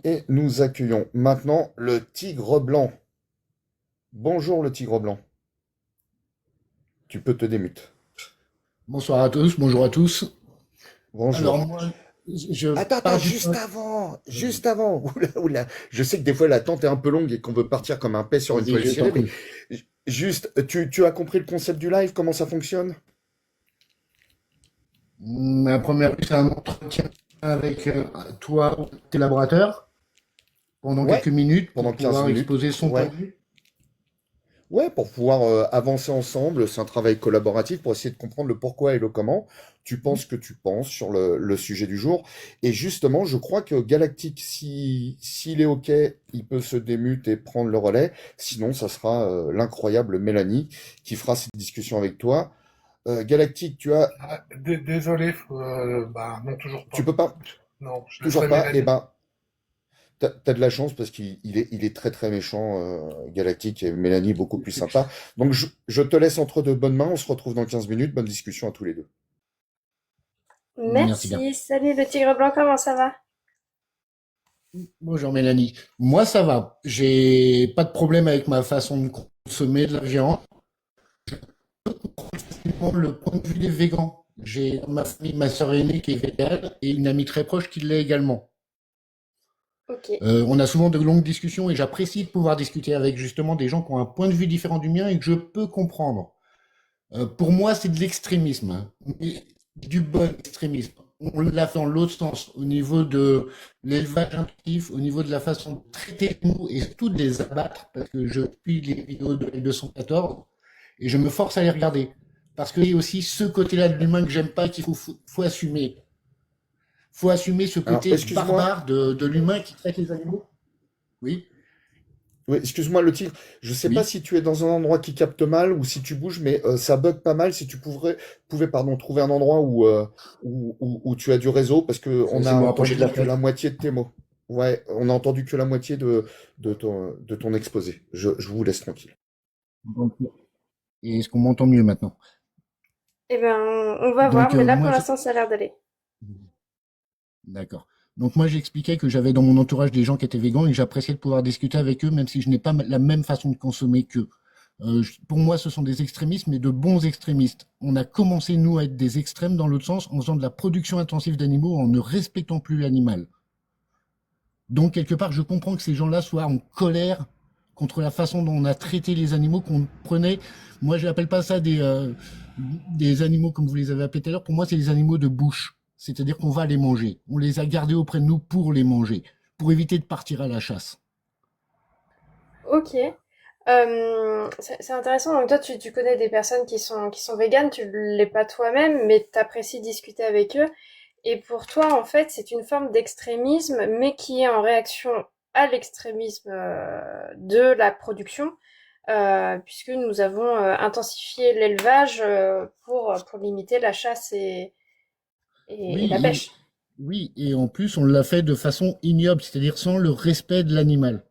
Et nous accueillons maintenant le tigre blanc. Bonjour le tigre blanc. Tu peux te démute. Bonsoir à tous, bonjour à tous. Alors Bonjour. moi, je Attends, pars du juste principe. avant, Vas-y, juste avant. Oula, oula. Je sais que des fois l'attente est un peu longue et qu'on veut partir comme un paix sur une vas-y, toile je t'en cirée, mais prie. juste, tu as compris le concept du live, comment ça fonctionne? Ma première vue, c'est un entretien avec toi, tes collaborateurs, pendant quelques Ouais, minutes pour pendant 15 pouvoir minutes. exposer son point Ouais. de vue. Ouais, pour pouvoir avancer ensemble, c'est un travail collaboratif pour essayer de comprendre le pourquoi et le comment. Tu penses ce que tu penses sur le sujet du jour. Et justement, je crois que Galactique, si, s'il est OK, il peut se démute et prendre le relais. Sinon, ça sera l'incroyable Mélanie qui fera cette discussion avec toi. Galactique, Désolé, non, toujours tu pas. peux pas, Non, je toujours laisserai pas. Eh Mélanie. ben, t'as de la chance parce qu'il est très très méchant, Galactique, et Mélanie beaucoup plus sympa. Donc je te laisse entre de bonnes mains, on se retrouve dans 15 minutes, bonne discussion à tous les deux. Merci bien. Merci. Salut le tigre blanc, comment ça va? Bonjour Mélanie. Moi, ça va. J'ai pas de problème avec ma façon de consommer de la viande. Le point de vue des végans. J'ai dans ma famille ma sœur aînée qui est végane et une amie très proche qui l'est également. Ok. On a souvent de longues discussions et j'apprécie de pouvoir discuter avec justement des gens qui ont un point de vue différent du mien et que je peux comprendre. Pour moi, c'est de l'extrémisme, hein, mais du bon extrémisme. On l'a fait dans l'autre sens, au niveau de l'élevage intensif, au niveau de la façon de traiter les animaux et surtout de les abattre, parce que je suis les vidéos de L214 et je me force à les regarder. Parce qu'il y a aussi ce côté-là de l'humain que j'aime pas, faut assumer. Faut assumer ce Alors, côté excuse-moi, barbare de l'humain qui traite les animaux. Oui, oui, excuse-moi le tigre, je sais pas oui. si tu es dans un endroit qui capte mal ou si tu bouges, mais ça bug pas mal, si tu pouvais pardon, trouver un endroit où tu as du réseau, parce que Je vais on essayer a de me rapprocher de la entendu que la fenêtre. moitié de tes mots. Ouais, on a entendu que la moitié de ton exposé. Je vous laisse tranquille. Donc, et est-ce qu'on m'entend mieux maintenant? Eh ben, on va voir, Donc, mais là pour l'instant ça a l'air d'aller. d'accord. Donc moi j'expliquais que j'avais dans mon entourage des gens qui étaient végans et que j'appréciais de pouvoir discuter avec eux, même si je n'ai pas la même façon de consommer qu'eux. Pour moi, ce sont des extrémistes, mais de bons extrémistes. On a commencé, nous, à être des extrêmes dans l'autre sens, en faisant de la production intensive d'animaux, en ne respectant plus l'animal. Donc, quelque part, je comprends que ces gens-là soient en colère contre la façon dont on a traité les animaux, qu'on prenait. Moi, je n'appelle pas ça des animaux comme vous les avez appelés tout à l'heure. Pour moi, c'est des animaux de bouche. C'est-à-dire qu'on va les manger. On les a gardés auprès de nous pour les manger, pour éviter de partir à la chasse. Ok. C'est intéressant. Donc toi, tu connais des personnes qui sont véganes, tu l'es pas toi-même, mais t'apprécies discuter avec eux. Et pour toi, en fait, c'est une forme d'extrémisme, mais qui est en réaction à l'extrémisme de la production, puisque nous avons intensifié l'élevage pour limiter la chasse et la Oui, pêche. oui, et en plus, on l'a fait de façon ignoble, c'est-à-dire sans le respect de l'animal.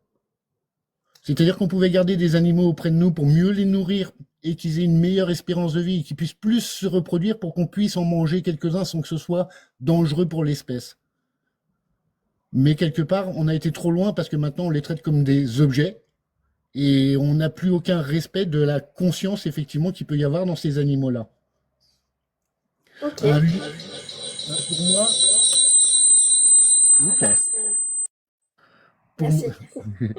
C'est-à-dire qu'on pouvait garder des animaux auprès de nous pour mieux les nourrir et qu'ils aient une meilleure espérance de vie, et qu'ils puissent plus se reproduire pour qu'on puisse en manger quelques-uns sans que ce soit dangereux pour l'espèce. Mais quelque part, on a été trop loin parce que maintenant on les traite comme des objets et on n'a plus aucun respect de la conscience effectivement qu'il peut y avoir dans ces animaux-là. Ok. Un lion, pour moi, oula, pour moi, Merci.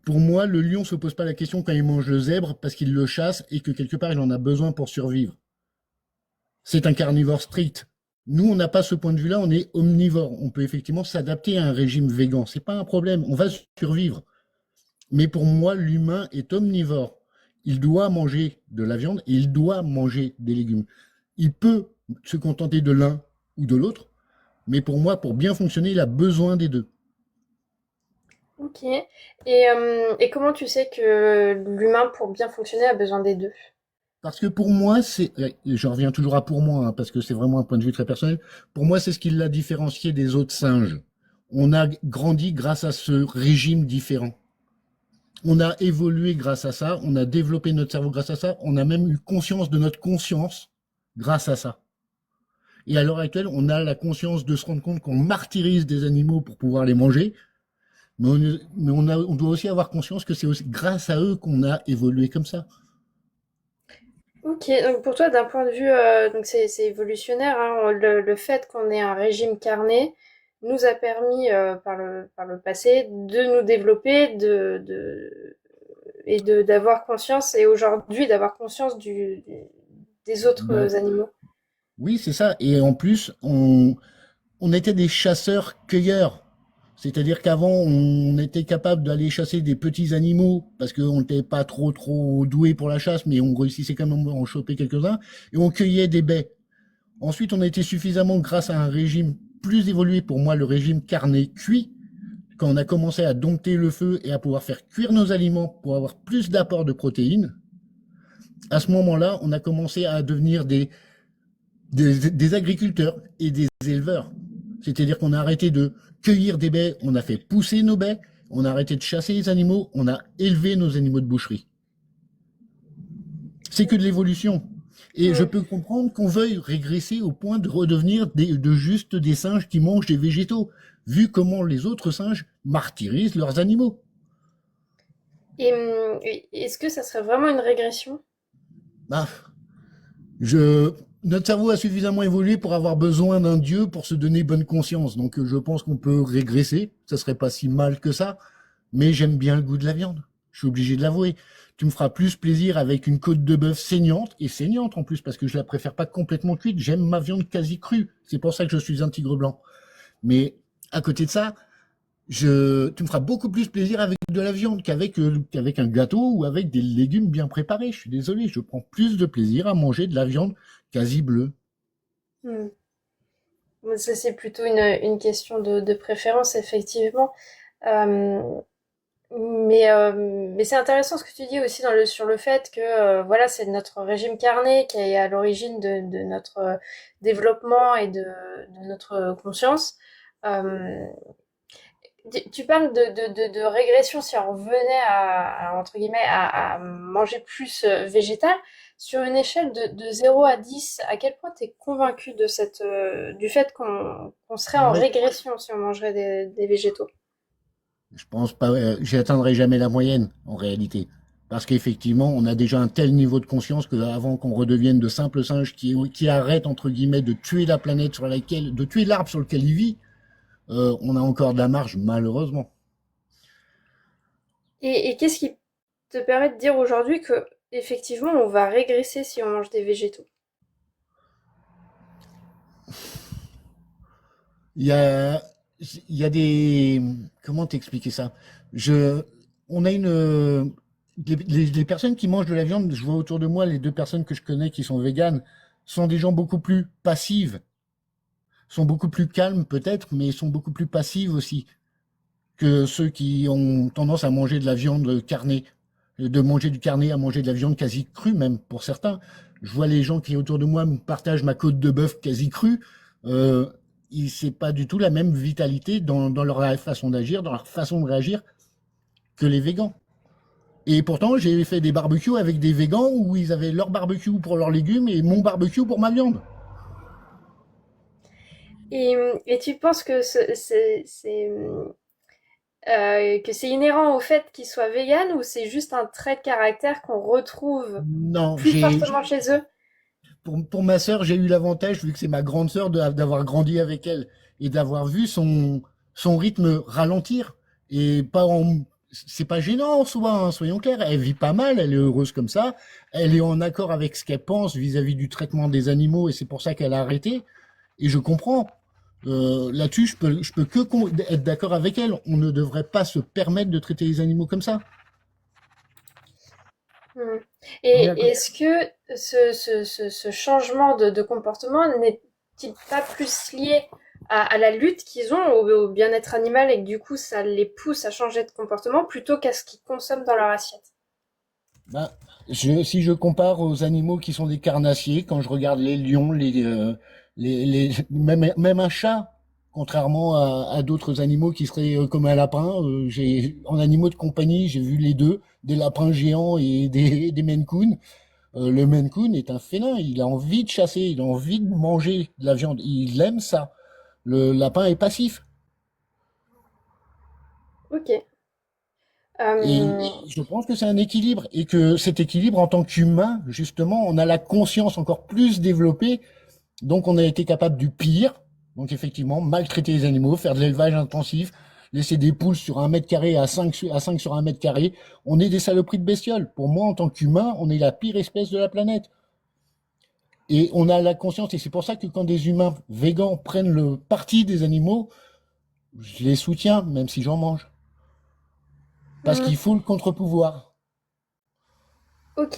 pour moi, le lion se pose pas la question quand il mange le zèbre parce qu'il le chasse et que quelque part il en a besoin pour survivre. C'est un carnivore strict. Nous, on n'a pas ce point de vue-là, on est omnivore. On peut effectivement s'adapter à un régime végan. C'est pas un problème, on va survivre. Mais pour moi, l'humain est omnivore. Il doit manger de la viande et il doit manger des légumes. Il peut se contenter de l'un ou de l'autre, mais pour moi, pour bien fonctionner, il a besoin des deux. Ok. Et comment tu sais que l'humain, pour bien fonctionner, a besoin des deux? Parce que pour moi, je reviens toujours à pour moi, hein, parce que c'est vraiment un point de vue très personnel. Pour moi, c'est ce qui l'a différencié des autres singes. On a grandi grâce à ce régime différent. On a évolué grâce à ça, on a développé notre cerveau grâce à ça, on a même eu conscience de notre conscience grâce à ça. Et à l'heure actuelle, on a la conscience de se rendre compte qu'on martyrise des animaux pour pouvoir les manger, on doit aussi avoir conscience que c'est aussi grâce à eux qu'on a évolué comme ça. Ok, donc pour toi, d'un point de vue, donc c'est évolutionnaire, hein, le fait qu'on ait un régime carné nous a permis par le passé de nous développer, d'avoir conscience et aujourd'hui d'avoir conscience des Ben, autres animaux. oui, c'est ça. Et en plus, on était des chasseurs-cueilleurs. C'est-à-dire qu'avant, on était capable d'aller chasser des petits animaux parce qu'on n'était pas trop doué pour la chasse, mais on réussissait quand même à en choper quelques-uns et on cueillait des baies. Ensuite, on a été suffisamment, grâce à un régime plus évolué pour moi, le régime carné cuit, quand on a commencé à dompter le feu et à pouvoir faire cuire nos aliments pour avoir plus d'apport de protéines. À ce moment-là, on a commencé à devenir des agriculteurs et des éleveurs. C'est-à-dire qu'on a arrêté de cueillir des baies, on a fait pousser nos baies, on a arrêté de chasser les animaux, on a élevé nos animaux de boucherie. C'est que de l'évolution. Et je Mm. peux comprendre qu'on veuille régresser au point de redevenir de juste des singes qui mangent des végétaux, vu comment les autres singes martyrisent leurs animaux. Est-ce que ça serait vraiment une régression? Ah, je, notre cerveau a suffisamment évolué pour avoir besoin d'un dieu pour se donner bonne conscience. Donc je pense qu'on peut régresser. Ça serait pas si mal que ça. Mais j'aime bien le goût de la viande. Je suis obligé de l'avouer. Tu me feras plus plaisir avec une côte de bœuf saignante, et saignante en plus, parce que je la préfère pas complètement cuite. J'aime ma viande quasi crue. C'est pour ça que je suis un tigre blanc. Mais à côté de ça, tu me feras beaucoup plus plaisir avec de la viande qu'avec un gâteau ou avec des légumes bien préparés. Je suis désolé, je prends plus de plaisir à manger de la viande quasi bleue. Mm. Bon, ça, c'est plutôt une question de préférence, effectivement. Euh, mais c'est intéressant ce que tu dis aussi sur le fait que voilà, c'est notre régime carné qui est à l'origine de notre développement et de notre conscience. Euh, Tu parles de régression si on revenait entre guillemets, à manger plus végétal. Sur une échelle de 0 à 10, à quel point tu es convaincu du fait qu'on serait en Ouais, régression si on mangerait des végétaux? je pense pas, j'atteindrai jamais la moyenne en réalité. Parce qu'effectivement, on a déjà un tel niveau de conscience que avant qu'on redevienne de simples singes qui arrêtent entre guillemets de tuer la planète sur laquelle, de tuer l'arbre sur lequel il vit, on a encore de la marge malheureusement. Et qu'est-ce qui te permet de dire aujourd'hui que effectivement on va régresser si on mange des végétaux? Il y a, il y a des, comment t'expliquer ça? Je, on a les personnes qui mangent de la viande, je vois autour de moi les deux personnes que je connais qui sont véganes, sont des gens beaucoup plus passives, sont beaucoup plus calmes peut-être, mais sont beaucoup plus passives aussi que ceux qui ont tendance à manger de la viande carnée, de manger du carné à manger de la viande quasi crue même pour certains. Je vois les gens qui autour de moi me partagent ma côte de bœuf quasi crue. Euh, c'est pas du tout la même vitalité dans leur façon d'agir, dans leur façon de réagir que les végans. Et pourtant, j'ai fait des barbecues avec des végans où ils avaient leur barbecue pour leurs légumes et mon barbecue pour ma viande. Et tu penses que que c'est inhérent au fait qu'ils soient véganes ou c'est juste un trait de caractère qu'on retrouve Non, plus fortement chez eux? pour ma sœur, j'ai eu l'avantage, vu que c'est ma grande sœur, d'avoir grandi avec elle et d'avoir vu son rythme ralentir. Et pas en, c'est pas gênant en soi, hein, soyons clairs. Elle vit pas mal, elle est heureuse comme ça. Elle est en accord avec ce qu'elle pense vis-à-vis du traitement des animaux et c'est pour ça qu'elle a arrêté. Et je comprends. Là-dessus, je peux que être d'accord avec elle. On ne devrait pas se permettre de traiter les animaux comme ça. Hmm. Mais à Et côté- est-ce que ce changement de comportement n'est-il pas plus lié à la lutte qu'ils ont au bien-être animal et que du coup ça les pousse à changer de comportement plutôt qu'à ce qu'ils consomment dans leur assiette? Bah, si je compare aux animaux qui sont des carnassiers, quand je regarde les lions, même un chat, contrairement à d'autres animaux qui seraient comme un lapin, en animaux de compagnie, j'ai vu les deux, des lapins géants et des Maine Coon. Le Maine Coon est un félin, il a envie de chasser, il a envie de manger de la viande, il aime ça. Le lapin est passif. Ok. Et Euh, je pense que c'est un équilibre et que cet équilibre, en tant qu'humain, justement, on a la conscience encore plus développée, donc on a été capable du pire. Donc effectivement, maltraiter les animaux, faire de l'élevage intensif, laisser des poules sur 1 mètre carré à 5 sur 1 mètre carré, on est des saloperies de bestioles. Pour moi, en tant qu'humain, on est la pire espèce de la planète. Et on a la conscience, et c'est pour ça que quand des humains végans prennent le parti des animaux, je les soutiens, même si j'en mange. Parce hmm, qu'il faut le contre-pouvoir. ok.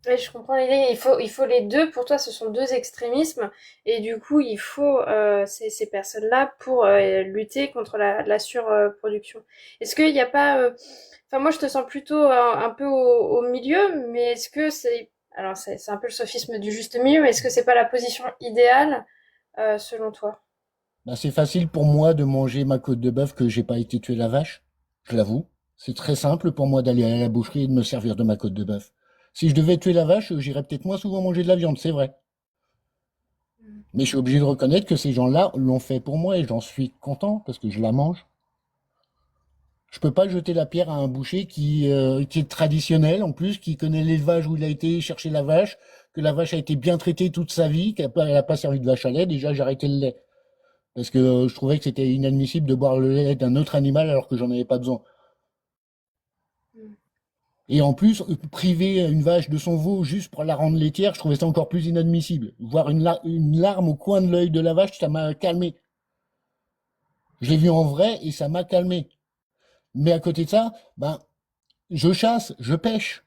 Ouais, je comprends l'idée. Il faut les deux. Pour toi, ce sont deux extrémismes. Et du coup, il faut ces personnes-là pour lutter contre la surproduction. Est-ce qu'il n'y a pas... Enfin, moi, je te sens plutôt un peu au milieu, mais est-ce que c'est... Alors, c'est un peu le sophisme du juste milieu, mais est-ce que c'est pas la position idéale selon toi? Ben, c'est facile pour moi de manger ma côte de bœuf que j'ai pas été tuer la vache. Je l'avoue. C'est très simple pour moi d'aller à la boucherie et de me servir de ma côte de bœuf. Si je devais tuer la vache, j'irais peut-être moins souvent manger de la viande, c'est vrai. Mais je suis obligé de reconnaître que ces gens-là l'ont fait pour moi et j'en suis content parce que je la mange. Je peux pas jeter la pierre à un boucher qui est traditionnel en plus, qui connaît l'élevage où il a été chercher la vache, que la vache a été bien traitée toute sa vie, qu'elle a pas servi de vache à lait. Déjà, j'ai arrêté le lait parce que je trouvais que c'était inadmissible de boire le lait d'un autre animal alors que j'en avais pas besoin. Et en plus, priver une vache de son veau juste pour la rendre laitière, je trouvais ça encore plus inadmissible. Voir une larme au coin de l'œil de la vache, ça m'a calmé. Je l'ai vu en vrai et ça m'a calmé. Mais à côté de ça, ben, je chasse, je pêche.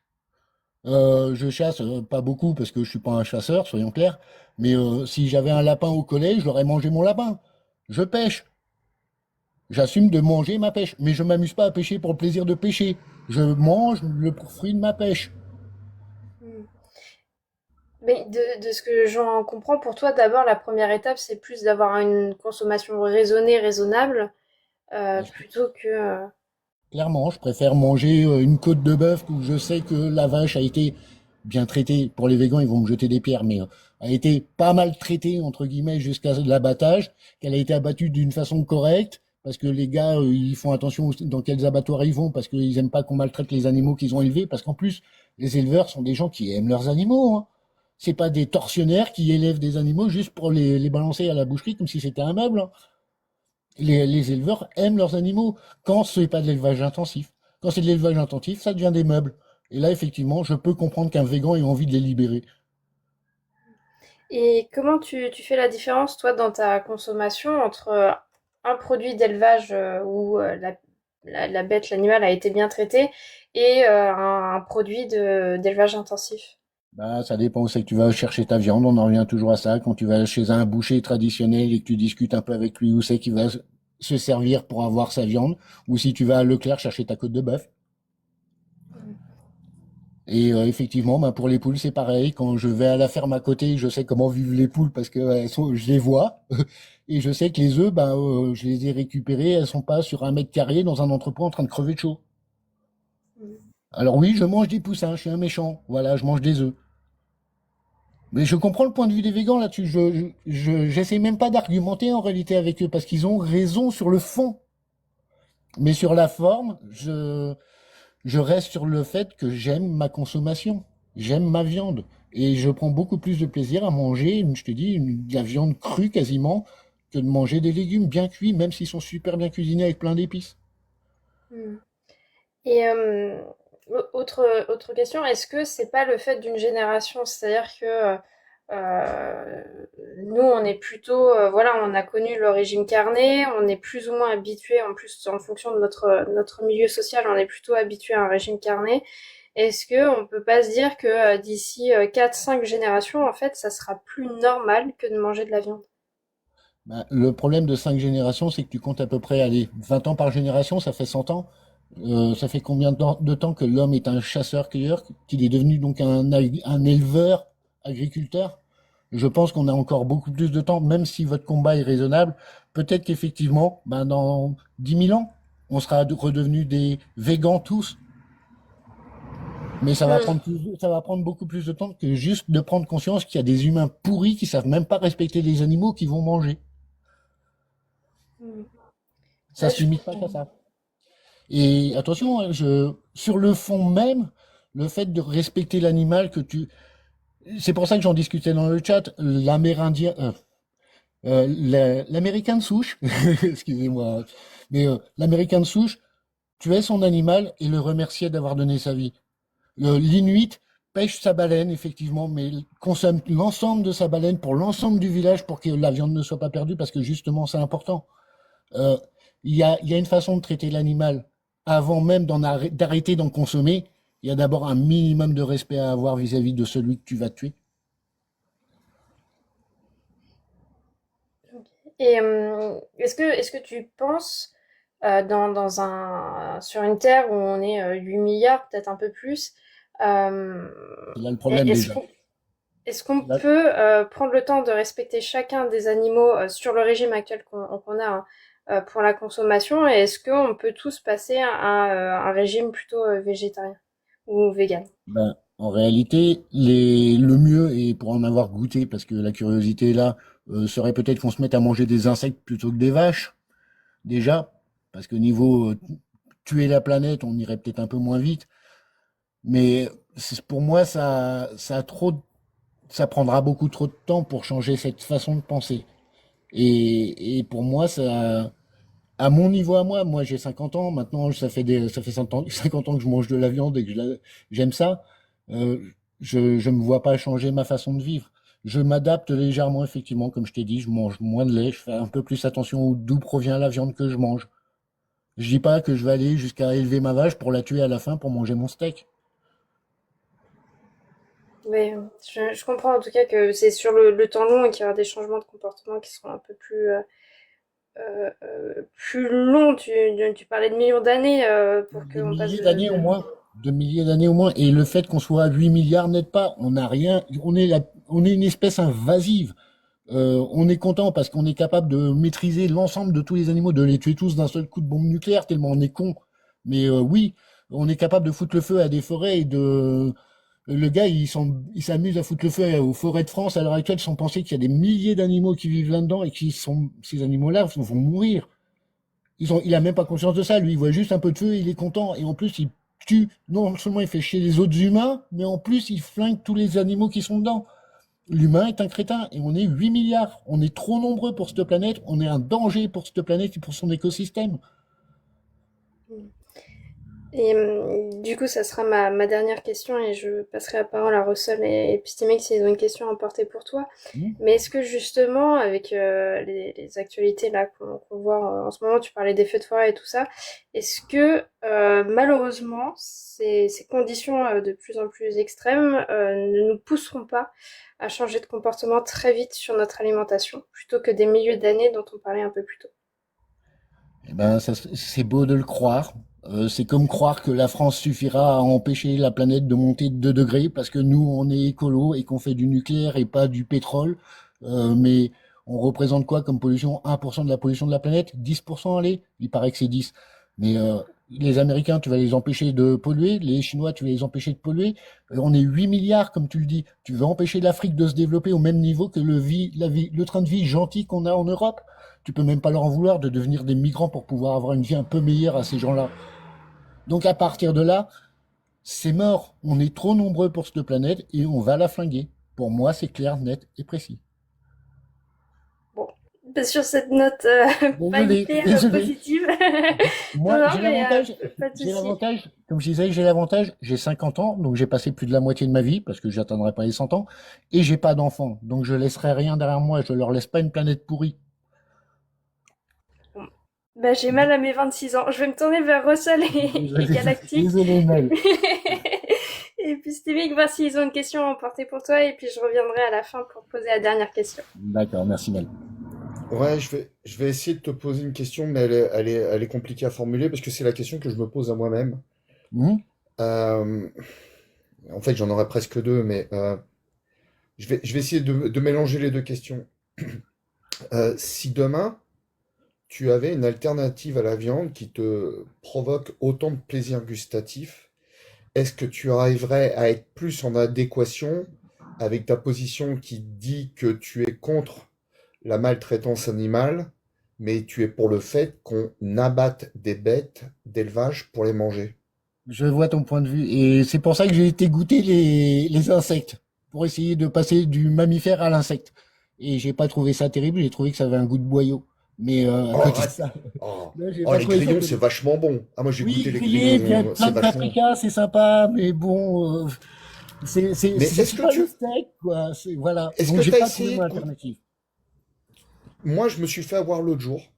Je chasse pas beaucoup parce que je suis pas un chasseur, soyons clairs. Mais si j'avais un lapin au collège, j'aurais mangé mon lapin. Je pêche. J'assume de manger ma pêche. Mais je m'amuse pas à pêcher pour le plaisir de pêcher. Je mange le fruit de ma pêche. Hmm. Mais de ce que j'en comprends, pour toi, d'abord, la première étape, c'est plus d'avoir une consommation raisonnée, raisonnable, plutôt que... Clairement, je préfère manger une côte de bœuf où je sais que la vache a été bien traitée. Pour les végans, ils vont me jeter des pierres, mais a été pas mal traitée, entre guillemets, jusqu'à l'abattage, qu'elle a été abattue d'une façon correcte, parce que les gars, ils font attention dans quels abattoirs ils vont, parce qu'ils aiment pas qu'on maltraite les animaux qu'ils ont élevés, parce qu'en plus, les éleveurs sont des gens qui aiment leurs animaux, hein. C'est pas des tortionnaires qui élèvent des animaux juste pour les balancer à la boucherie comme si c'était un meuble, hein. Les éleveurs aiment leurs animaux quand ce n'est pas de l'élevage intensif. Quand c'est de l'élevage intensif, ça devient des meubles. Et là, effectivement, je peux comprendre qu'un végan ait envie de les libérer. Et comment tu fais la différence, toi, dans ta consommation entre un produit d'élevage où la bête, l'animal a été bien traité et un produit d'élevage intensif? Bah, ça dépend où c'est que tu vas chercher ta viande. On en revient toujours à ça. Quand tu vas chez un boucher traditionnel et que tu discutes un peu avec lui où c'est qu'il va se servir pour avoir sa viande, ou si tu vas à Leclerc chercher ta côte de bœuf. Et effectivement, bah, pour les poules, c'est pareil. Quand je vais à la ferme à côté, je sais comment vivent les poules parce que je les vois. Et je sais que les œufs, bah, je les ai récupérés. Elles sont pas sur 1 mètre carré dans un entrepôt en train de crever de chaud. Alors oui, je mange des poussins. Je suis un méchant. Voilà, je mange des œufs. Mais je comprends le point de vue des végans là-dessus. J'essaie même pas d'argumenter en réalité avec eux parce qu'ils ont raison sur le fond. Mais sur la forme, je reste sur le fait que j'aime ma consommation. J'aime ma viande. Et je prends beaucoup plus de plaisir à manger, je te dis, de la viande crue quasiment, que de manger des légumes bien cuits, même s'ils sont super bien cuisinés avec plein d'épices. Mm. Et autre question, est-ce que c'est pas le fait d'une génération? C'est-à-dire que euh, nous, on est plutôt, voilà, on a connu le régime carné, on est plus ou moins habitué, en plus en fonction de notre milieu social, on est plutôt habitué à un régime carné. Est-ce que on peut pas se dire que d'ici 4-5 générations, en fait, ça sera plus normal que de manger de la viande? Bah, le problème de 5 générations, c'est que tu comptes à peu près, allez, 20 ans par génération, ça fait 100 ans. Ça fait combien de temps que l'homme est un chasseur-cueilleur, qu'il est devenu donc un éleveur, agriculteur? Je pense qu'on a encore beaucoup plus de temps, même si votre combat est raisonnable. Peut-être qu'effectivement, ben dans 10 000 ans, on sera redevenus des végans tous. Mais Hmm. ça va prendre beaucoup plus de temps que juste de prendre conscience qu'il y a des humains pourris qui savent même pas respecter les animaux qu'ils vont manger. Hmm. Ça Ouais, se limite pas qu'à ça. Et attention, hein, sur le fond même, le fait de respecter l'animal c'est pour ça que j'en discutais dans le chat, l'américain de souche, excusez-moi, mais l'américain de souche tuait son animal et le remerciait d'avoir donné sa vie. L'Inuit pêche sa baleine, effectivement, mais il consomme l'ensemble de sa baleine pour l'ensemble du village pour que la viande ne soit pas perdue, parce que justement, c'est important. Euh, il y a une façon de traiter l'animal avant même d'arrêter d'en consommer. Il y a d'abord un minimum de respect à avoir vis-à-vis de celui que tu vas tuer. Et est-ce que tu penses sur une Terre où on est 8 milliards, peut-être un peu plus, euh, C'est là le problème est-ce déjà. qu'on est-ce qu'on Là, peut prendre le temps de respecter chacun des animaux sur le régime actuel qu'on a hein, pour la consommation, et est-ce qu'on peut tous passer à un régime plutôt végétarien ou vegan? ben, en réalité, le mieux, et pour en avoir goûté, parce que la curiosité est là, serait peut-être qu'on se mette à manger des insectes plutôt que des vaches, déjà, parce que niveau tuer la planète, on irait peut-être un peu moins vite. Mais pour moi, ça prendra beaucoup trop de temps pour changer cette façon de penser. Et pour moi, à mon niveau à moi, j'ai 50 ans, maintenant ça fait 50 ans que je mange de la viande et que j'aime ça. Euh, je me vois pas changer ma façon de vivre. Je m'adapte légèrement, effectivement, comme je t'ai dit, je mange moins de lait, je fais un peu plus attention d'où provient la viande que je mange. Je dis pas que je vais aller jusqu'à élever ma vache pour la tuer à la fin pour manger mon steak. Mais je comprends en tout cas que c'est sur le temps long et qu'il y aura des changements de comportement qui seront un peu plus longs. Tu parlais de millions d'années pour De qu'on passe milliers d'années au moins. De milliers d'années au moins. Et le fait qu'on soit à 8 milliards n'aide pas. On n'a rien. On est une espèce invasive. On est content parce qu'on est capable de maîtriser l'ensemble de tous les animaux, de les tuer tous d'un seul coup de bombe nucléaire, tellement on est con. Mais oui, on est capable de foutre le feu à des forêts et de. Le gars, il s'amuse à foutre le feu aux forêts de France à l'heure actuelle sans penser qu'il y a des milliers d'animaux qui vivent là-dedans et ces animaux-là vont mourir. Il a même pas conscience de ça, lui, il voit juste un peu de feu, il est content, et en plus, il tue, non seulement il fait chier les autres humains, mais en plus, il flingue tous les animaux qui sont dedans. L'humain est un crétin, et on est 8 milliards. On est trop nombreux pour cette planète, on est un danger pour cette planète et pour son écosystème. Et du coup, ça sera ma dernière question et je passerai la parole à Russell et Epistemic s'ils ont une question à porter pour toi. Hmm. Mais est-ce que justement, avec les actualités là qu'on voit en ce moment, tu parlais des feux de forêt et tout ça, est-ce que malheureusement, ces conditions de plus en plus extrêmes ne nous pousseront pas à changer de comportement très vite sur notre alimentation, plutôt que des milieux d'années dont on parlait un peu plus tôt? Eh ben, c'est beau de le croire. C'est comme croire que la France suffira à empêcher la planète de monter de 2 degrés parce que nous, on est écolo et qu'on fait du nucléaire et pas du pétrole. Mais on représente quoi comme pollution? 1% de la pollution de la planète? 10%, allez? Il paraît que c'est 10. Mais les Américains, tu vas les empêcher de polluer. Les Chinois, tu vas les empêcher de polluer. On est 8 milliards, comme tu le dis. Tu veux empêcher l'Afrique de se développer au même niveau que le train de vie gentil qu'on a en Europe? Tu peux même pas leur en vouloir de devenir des migrants pour pouvoir avoir une vie un peu meilleure à ces gens-là. Donc à partir de là, c'est mort. On est trop nombreux pour cette planète et on va la flinguer. Pour moi, c'est clair, net et précis. Bon, bah, sur cette note pas Désolé, hyper désolé. positive. Non, Moi, non, mais pas de souci. comme je disais, j'ai l'avantage, j'ai 50 ans, donc j'ai passé plus de la moitié de ma vie, parce que j'atteindrai pas les 100 ans, et j'ai pas d'enfants, donc je laisserai rien derrière moi, je leur laisse pas une planète pourrie. Bon. Bah, j'ai mal à mes 26 ans. Je vais me tourner vers Russell et Désolé, Galactique. désolé, Et Mel. puis, et puis Stevie, voir s'ils ont une question à emporter pour toi. Et puis je reviendrai à la fin pour poser la dernière question. D'accord, merci Mel. Ouais, je vais essayer de te poser une question, mais elle est compliquée à formuler parce que c'est la question que je me pose à moi-même. Mhm. Euh, En fait, j'en aurais presque deux, mais je vais essayer de mélanger les deux questions. Si demain, tu avais une alternative à la viande qui te provoque autant de plaisir gustatif, est-ce que tu arriverais à être plus en adéquation avec ta position qui dit que tu es contre la maltraitance animale, mais tu es pour le fait qu'on abatte des bêtes d'élevage pour les manger? Je vois ton point de vue et c'est pour ça que j'ai été goûter les insectes pour essayer de passer du mammifère à l'insecte. Et j'ai pas trouvé ça terrible, j'ai trouvé que ça avait un goût de boyau. Mais Oh, à côté de arrête. ça, Oh, là, j'ai oh, pas les trouvé ça grillons, c'est terrible. vachement bon. Ah, moi, j'ai Oui, goûté les grillé, puis avec grillons, plein c'est de vachement. paprika, c'est sympa, mais bon, Mais c'est pas le steak, quoi. Voilà. est-ce Donc que j'ai tu as pas trouvé essayé mon de alternative. Moi, je me suis fait avoir l'autre jour.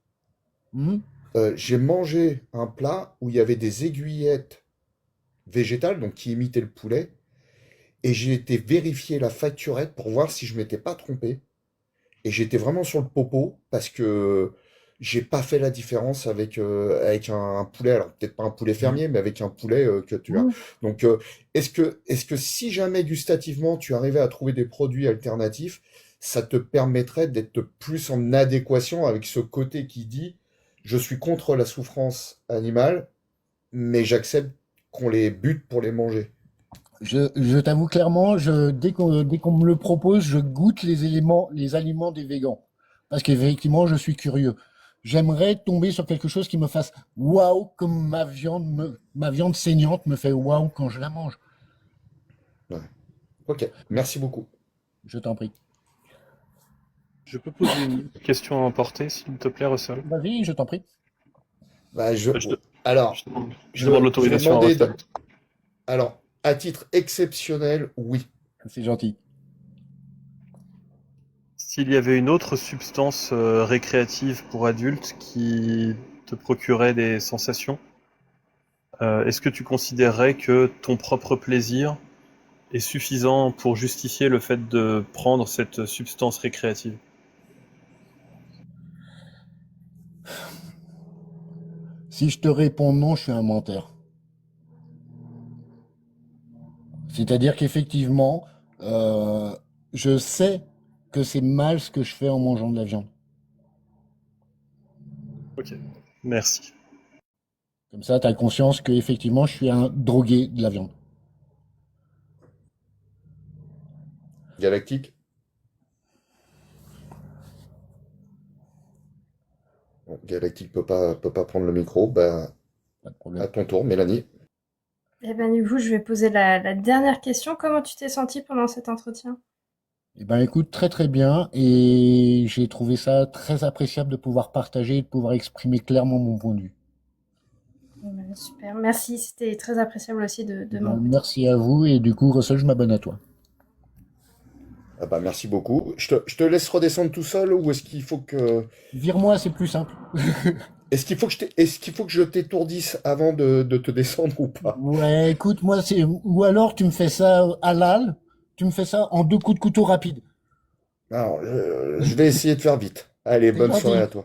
Hmm. J'ai mangé un plat où il y avait des aiguillettes végétales, donc qui imitaient le poulet, et j'ai été vérifier la facturette pour voir si je m'étais pas trompé. Et j'étais vraiment sur le popo parce que j'ai pas fait la différence avec un poulet, alors peut-être pas un poulet fermier, mais avec un poulet que tu as. Hmm. Donc, est-ce que si jamais gustativement tu arrivais à trouver des produits alternatifs, ça te permettrait d'être plus en adéquation avec ce côté qui dit, je suis contre la souffrance animale, mais j'accepte qu'on les bute pour les manger. Je t'avoue clairement, dès qu'on me le propose, je goûte les éléments, les aliments des végans. Parce qu'effectivement, je suis curieux. J'aimerais tomber sur quelque chose qui me fasse waouh, comme ma viande saignante me fait waouh quand je la mange. Ouais. Ok, merci beaucoup. Je t'en prie. Je peux poser une question à emporter, s'il te plaît, Russell? Vas-y, je t'en prie. Bah, Je, te- alors, je demande je vais l'autorisation à demander Russell. alors, à titre exceptionnel, oui. C'est gentil. S'il y avait une autre substance récréative pour adultes qui te procurait des sensations, est-ce que tu considérerais que ton propre plaisir est suffisant pour justifier le fait de prendre cette substance récréative? Si je te réponds non, je suis un menteur. C'est-à-dire qu'effectivement, euh, je sais que c'est mal ce que je fais en mangeant de la viande. Ok, merci. Comme ça, tu as conscience que effectivement, je suis un drogué de la viande. Galactique? Bon, Galactique peut pas prendre le micro. Bah, Pas de à problème. ton tour, Mélanie. Eh ben, du coup, je vais poser la dernière question. Comment tu t'es senti pendant cet entretien? Eh ben, écoute, très très bien. Et j'ai trouvé ça très appréciable de pouvoir partager et de pouvoir exprimer clairement mon point de vue. Eh ben, super, merci. C'était très appréciable aussi de Eh mon ben, côté. merci à vous. Et du coup, Russell, je m'abonne à toi. Ah bah, merci beaucoup. Je te laisse redescendre tout seul ou est-ce qu'il faut que, Vire-moi, c'est plus simple. est-ce qu'il faut que je t'étourdisse avant de te descendre ou pas? Ouais, écoute, moi, c'est, ou alors tu me fais ça halal, tu me fais ça en 2 coups de couteau rapide. Alors, je vais essayer de faire vite. Allez, C'est bonne soirée gentil. à toi.